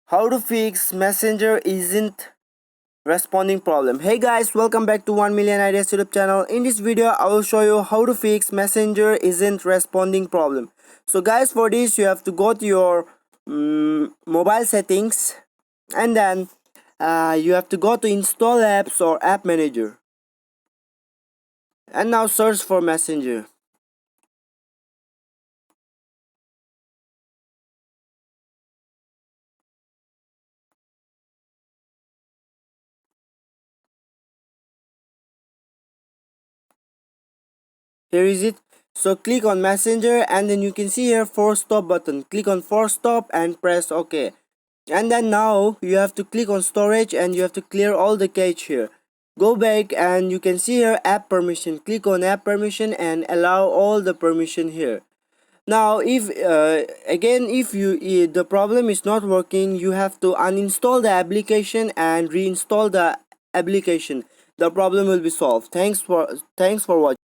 How to fix Messenger isn't responding problem. Hey guys, welcome back to 1 million ideas YouTube channel. In this video I will show you how to fix Messenger isn't responding problem. So guys, for this you have to go to your mobile settings, and then you have to go to install apps or app manager, and now search for Messenger. Here is it. So click on Messenger, and then you can see here force stop button. Click on force stop and press OK. And then now you have to click on storage, and you have to clear all the cache here. Go back and you can see here app permission. Click on app permission and allow all the permission here. Now if the problem is not working, you have to uninstall the application and reinstall the application. The problem will be solved. Thanks for watching.